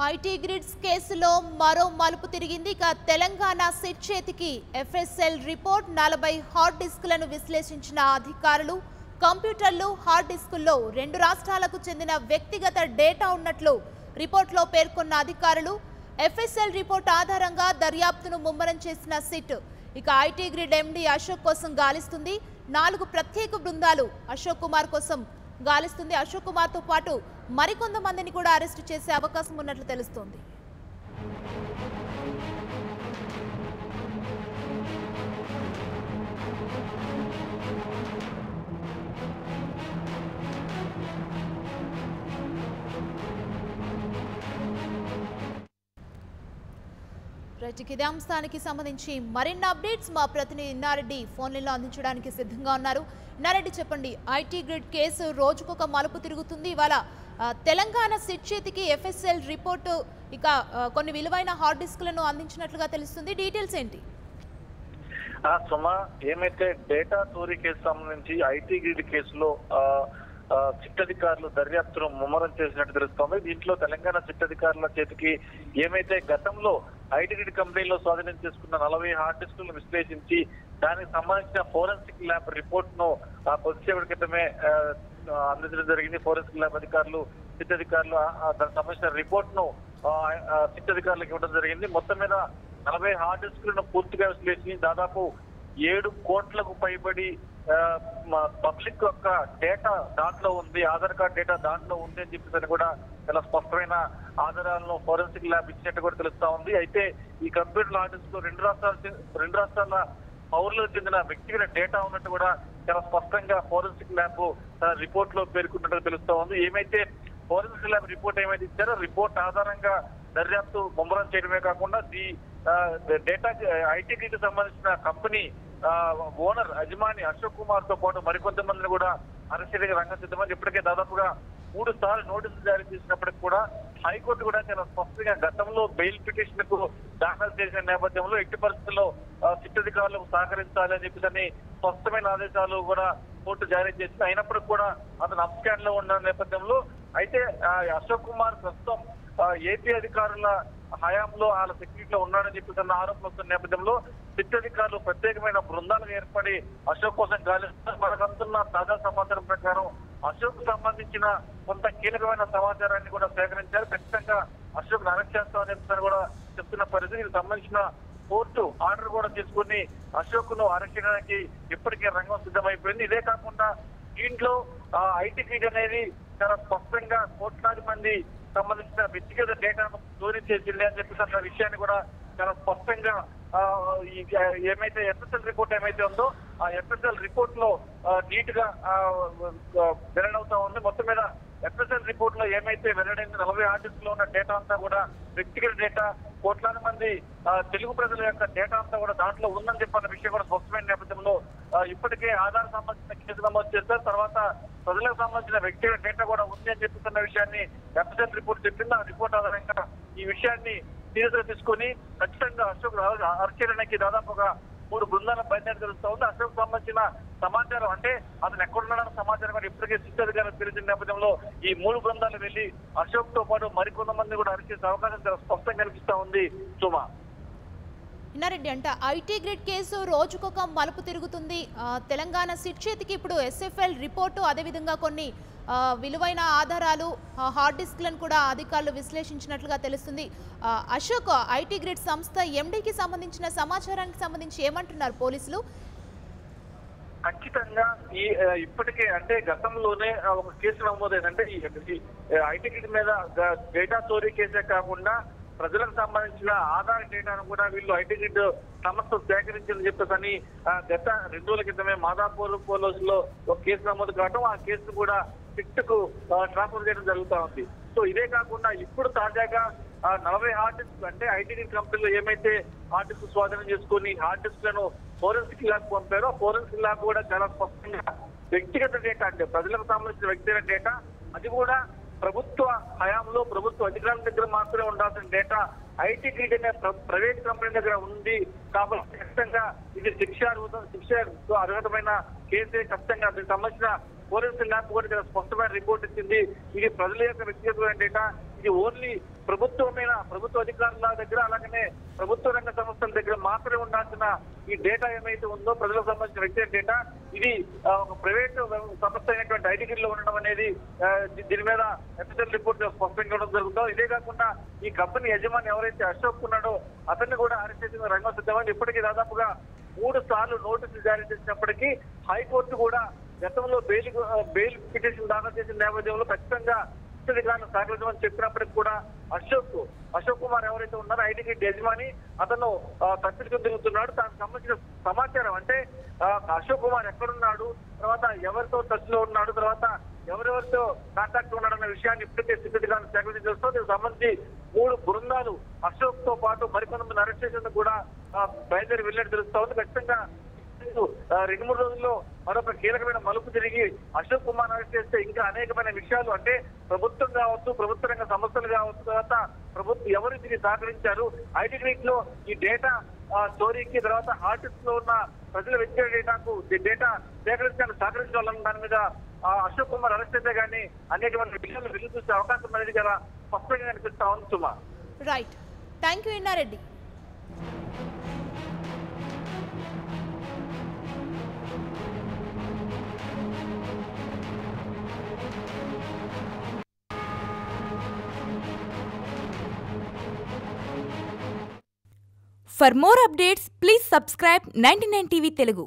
IT grids కేసులో మరో మలుపు తిరిగింది. ఇక తెలంగాణ సిట్ చేతికి ఎఫ్ఎస్ఎల్ రిపోర్ట్ 40 హార్డ్ డిస్కులను విశ్లేషించిన అధికారులు. కంప్యూటర్లు, హార్డ్ డిస్కుల్లో 2 రాష్ట్రాలకు చెందిన వ్యక్తిగత డేటా ఉన్నట్లు రిపోర్ట్లో పేర్కొన్న అధికారులు. ఎఫ్ఎస్ఎల్ రిపోర్ట్ ఆధారంగా దర్యాప్తును ముమ్మరం చేసిన సిట్ ఇక ఐటీ గ్రిడ్ ఎండీ అశోక్ కోసం గాలిస్తుంది. 4 ప్రత్యేక బృందాలు అశోక్ కుమార్ కోసం గాలిస్తుంది. అశోక్ కుమార్ తో పాటు మరికొంతమందిని కూడా అరెస్టు చేసే అవకాశం ఉన్నట్లు తెలుస్తోంది. ఇదే అంశానికి సంబంధించి మరిన్ని అప్డేట్స్ మా ప్రతినిధి ఇన్నారెడ్డి ఫోన్లలో అందించడానికి సిద్ధంగా ఉన్నారు. ఇన్నారెడ్డి, చెప్పండి, ఐటీ గ్రిడ్ కేసు రోజుకొక మలుపు తిరుగుతుంది. ఇవాళ తెలంగాణ సిట్ చేతికి ఎఫ్ఎస్ఎల్ రిపోర్టు ఇక కొన్ని విలువైన హార్డ్ డిస్కులను అందించినట్లుగా తెలుస్తుంది. డీటెయిల్స్ ఏంటి? సుమా, ఏమైతే డేటా చోరీ కేసు సంబంధించి ఐటీ గ్రిడ్ కేసులో సిట్ అధికారులు దర్యాప్తును ముమ్మరం చేసినట్టు తెలుస్తోంది. దీంట్లో తెలంగాణ సిట్ అధికారుల చేతికి ఏమైతే గతంలో ఐటీ గ్రిడ్ కంపెనీలో స్వాధీనం చేసుకున్న 40 హార్డ్ డిస్కులను విశ్లేషించి దానికి సంబంధించిన ఫోరెన్సిక్ ల్యాబ్ రిపోర్ట్ ను కొద్దిసేపటి క్రితమే అందించడం జరిగింది. ఫోరెన్సిక్ ల్యాబ్ అధికారులు, సిట్ అధికారులు దానికి సంబంధించిన రిపోర్ట్ ను సిట్ అధికారులకు ఇవ్వడం జరిగింది. మొత్తం మీద 40 హార్డ్ డిస్కులను పూర్తిగా విశ్లేషించి దాదాపు 7 కోట్లకు పైబడి పబ్లిక్ యొక్క డేటా దాంట్లో ఉంది, ఆధార్ కార్డ్ డేటా దాంట్లో ఉంది అని చెప్పేసి కూడా చాలా స్పష్టమైన ఆధారాలను ఫోరెన్సిక్ ల్యాబ్ ఇచ్చినట్టు కూడా తెలుస్తా ఉంది. అయితే ఈ కంప్యూటర్ ఆర్టిస్ట్ లో 2 రాష్ట్రాల పౌరులకు చెందిన వ్యక్తిగత డేటా ఉన్నట్టు కూడా చాలా స్పష్టంగా ఫోరెన్సిక్ ల్యాబ్ రిపోర్ట్ లో పేర్కొన్నట్టు తెలుస్తా ఉంది. ఏమైతే ఫోరెన్సిక్ ల్యాబ్ రిపోర్ట్ ఏమైతే ఇచ్చారో రిపోర్ట్ ఆధారంగా దర్యాప్తు ముమ్మరం చేయడమే కాకుండా డేటా ఐటీ గ్రిడ్ సంబంధించిన కంపెనీ ఓనర్ యజమాని అశోక్ కుమార్ తో పాటు మరికొంతమందిని కూడా అరెస్ట్ చేయడానికి రంగం సిద్ధమని ఇప్పటికే దాదాపుగా 3 సార్లు నోటీసులు జారీ చేసినప్పటికీ కూడా హైకోర్టు కూడా చాలా స్పష్టంగా గతంలో బెయిల్ పిటిషన్ కు దాఖలు చేసిన నేపథ్యంలో ఎట్టి పరిస్థితుల్లో సిట్ అధికారులకు సహకరించాలి అని చెప్పేసి స్పష్టమైన ఆదేశాలు కూడా కోర్టు జారీ చేసింది. అయినప్పటికీ కూడా అతను అప్స్కాన్ లో ఉన్న నేపథ్యంలో అయితే అశోక్ కుమార్ ప్రస్తుతం ఏపీ అధికారుల హయాంలో వాళ్ళ సెక్యూరిటీలో ఉన్నాడని చెప్పి ఆరోపణలు వస్తున్న నేపథ్యంలో సిట్ అధికారులు ప్రత్యేకమైన బృందాలను ఏర్పడి అశోక్ కోసం గాలిస్తున్నారు. మనకు అందుతున్న తాజా సమాచారం ప్రకారం అశోక్ సంబంధించిన కొంత కీలకమైన సమాచారాన్ని కూడా సేకరించారు. ఖచ్చితంగా అశోక్ అరెస్ట్ చేస్తామని చెప్పి కూడా చెప్తున్న పరిస్థితి. దీనికి సంబంధించిన కోర్టు ఆర్డర్ కూడా తీసుకుని అశోక్ ను అరెస్ట్ చేయడానికి ఇప్పటికే రంగం సిద్ధమైపోయింది. ఇదే కాకుండా దీంట్లో ఐటీ గ్రిడ్ అనేది చాలా స్పష్టంగా కోట్లాది మంది సంబంధించిన వ్యక్తిగత డేటాను చోరీ చేసింది అని చెప్పి అన్న విషయాన్ని కూడా చాలా స్పష్టంగా ఏమైతే ఎఫ్ఎస్ఎల్ రిపోర్ట్ ఏమైతే ఉందో ఆ ఎఫ్ఎస్ఎల్ రిపోర్ట్ లో నీట్ గా వెల్లడవుతా ఉంది. మొత్తం మీద ఎఫ్ఎస్ఎల్ రిపోర్ట్ లో ఏమైతే వెల్లడైంది 40 ఆర్టిస్ట్ లో ఉన్న డేటా అంతా కూడా వ్యక్తిగత డేటా, కోట్లాది మంది తెలుగు ప్రజల యొక్క డేటా అంతా కూడా దాంట్లో ఉందని చెప్పన్న విషయం కూడా స్పష్టమైన నేపథ్యంలో ఇప్పటికే ఆధార్ సంబంధించిన కేసు నమోదు చేస్తారు. తర్వాత ప్రజలకు సంబంధించిన వ్యక్తిగత డేటా కూడా ఉంది అని చెప్తున్న విషయాన్ని ఎఫ్ఎస్ఎల్ రిపోర్ట్ చెప్పింది. ఆ రిపోర్ట్ ఆధారంగా ఈ విషయాన్ని సీరియస్ గా తీసుకుని ఖచ్చితంగా అశోక్ అరెస్ట్ చేయడానికి దాదాపుగా 3 బృందాల బయలుదేరి తెలుస్తా ఉంది. అశోక్ సంబంధించిన సమాచారం అంటే అతను ఎక్కడున్నాడన్న సమాచారం కూడా ఇప్పటికే సిట్ అధికారులు తెలిసిన నేపథ్యంలో ఈ 3 బృందాలు వెళ్లి అశోక్ తో పాటు మరికొంతమంది కూడా అరెస్ట్ చేసే అవకాశం చాలా స్పష్టంగా కనిపిస్తా ఉంది. సుమా, ఇన్నారెడ్డి, అంటే ఐటీ గ్రిడ్ కేసు రోజుకొక మలుపు తిరుగుతుంది. తెలంగాణ సిట్ చేతికి ఇప్పుడు ఎస్ఎఫ్ఎల్ రిపోర్టు, అదేవిధంగా కొన్ని విలువైన ఆధారాలు, హార్డ్ డిస్క్లను కూడా అధికారులు విశ్లేషించినట్లుగా తెలుస్తుంది. అశోక్ ఐటీ గ్రిడ్ సంస్థ ఎండీకి సంబంధించిన సమాచారానికి సంబంధించి ఏమంటున్నారు పోలీసులు? ఖచ్చితంగా ఇప్పటికే అంటే గతంలోనే ఒక కేసు నమోదైందంటే ఈ ఐటీ గ్రిడ్ మీద డేటా చోరీ కేసే కాకుండా ప్రజలకు సంబంధించిన ఆధార్ డేటాను కూడా వీళ్ళు ఐటీ గ్రిడ్ సంస్థ సేకరించిందని చెప్పేసి గత 2 రోజుల క్రితమే మాదాపూర్ పోలీసులో ఒక కేసు నమోదు కావడం, ఆ కేసు కూడా సిట్ కు ట్రాన్స్ఫర్ చేయడం జరుగుతూ ఉంది. సో ఇదే కాకుండా ఇప్పుడు తాజాగా 40 హార్డ్ డిస్క్ అంటే ఐటీ గ్రిడ్ కంపెనీలో ఏమైతే హార్డ్ డిస్క్ స్వాధీనం చేసుకుని హార్డ్ డిస్క్ లను ఫోరెన్సిక్ ల్యాబ్ పంపారో ఫోరెన్సిక్ ల్యాబ్ కూడా చాలా స్పష్టంగా వ్యక్తిగత డేటా అంటే ప్రజలకు సంబంధించిన వ్యక్తిగత డేటా, అది కూడా ప్రభుత్వ హయాంలో ప్రభుత్వ అధికారుల దగ్గర మాత్రమే ఉండాల్సిన డేటా ఐటీ గ్రిడ్ అనే ప్రైవేట్ కంపెనీ దగ్గర ఉంది. కాబట్టి ఖచ్చితంగా ఇది శిక్ష అర్హతమైన కేసే. ఖచ్చితంగా దీనికి సంబంధించిన ఫోరెన్సిక్ ల్యాబ్ కూడా స్పష్టమైన రిపోర్ట్ ఇచ్చింది. ఇది ప్రజల యొక్క వ్యక్తిగతమైన డేటా, ఇది ఓన్లీ ప్రభుత్వ అధికారుల దగ్గర అలాగనే ప్రభుత్వ రంగ సంస్థల దగ్గర మాత్రమే ఉండాల్సిన ఈ డేటా ఏమైతే ఉందో ప్రజలకు సంబంధించిన వ్యక్తిగత డేటా ఇది ఒక ప్రైవేట్ సంస్థ అయినటువంటి ఐటీలో ఉండడం అనేది దీని మీద ఎఫ్ఎస్ఎల్ రిపోర్ట్ స్పష్టంగా ఇవ్వడం జరుగుతుందో. ఇదే కాకుండా ఈ కంపెనీ యజమాని ఎవరైతే అశోక్ ఉన్నాడో అతన్ని కూడా అరెస్ట్ చేసిన రంగం సిద్ధమని ఇప్పటికీ దాదాపుగా 3 సార్లు నోటీసులు జారీ చేసినప్పటికీ హైకోర్టు కూడా గతంలో బెయిల్ పిటిషన్ దాఖలు చేసిన నేపథ్యంలో ఖచ్చితంగా అధికారులు సహకరించమని చెప్పినప్పటికీ కూడా అశోక్ కుమార్ ఎవరైతే ఉన్నారో ఐటీ గ్రిడ్ యజమాని అతను తప్పించుకుని తిరుగుతున్నాడు. దానికి సంబంధించిన సమాచారం అంటే అశోక్ కుమార్ ఎక్కడున్నాడు, తర్వాత ఎవరితో టచ్ లో ఉన్నాడు, తర్వాత ఎవరెవరితో కాంటాక్ట్ ఉన్నాడన్న విషయాన్ని ఇప్పటికే స్థితిగాను సేకరణ చేస్తూ దీనికి సంబంధించి 3 బృందాలు అశోక్ తో పాటు మరికొంతమంది అరెస్ట్ చేసేందుకు కూడా బయలుదేరి వెళ్ళినట్టు తెలుస్తా ఉంది. ఖచ్చితంగా 2-3 రోజుల్లో మరొక కీలకమైన మలుపు తిరిగి అశోక్ కుమార్ అరెస్ట్ చేస్తే ఇంకా అనేకమైన విషయాలు అంటే ప్రభుత్వం కావచ్చు, ప్రభుత్వ రంగ సంస్థలు కావచ్చు, తర్వాత ప్రభుత్వం ఎవరు దీన్ని సహకరించారు, ఐటీ గ్రిడ్ లో ఈ డేటా స్టోరీకి తర్వాత హార్డ్ డిస్క్ లో ఉన్న ప్రజల వ్యక్తిగత డేటాకు డేటా సేకరించడానికి సహకరించాలన్న దాని మీద అశోక్ కుమార్ అరెస్ట్ అయితే కానీ అనేకమైన విషయాలు వెలుగు చూసే అవకాశం అనేది కదా స్పష్టంగా కనిపిస్తా ఉంది. Suma, right, thank you Innareddy. For more updates, please subscribe 99 TV Telugu.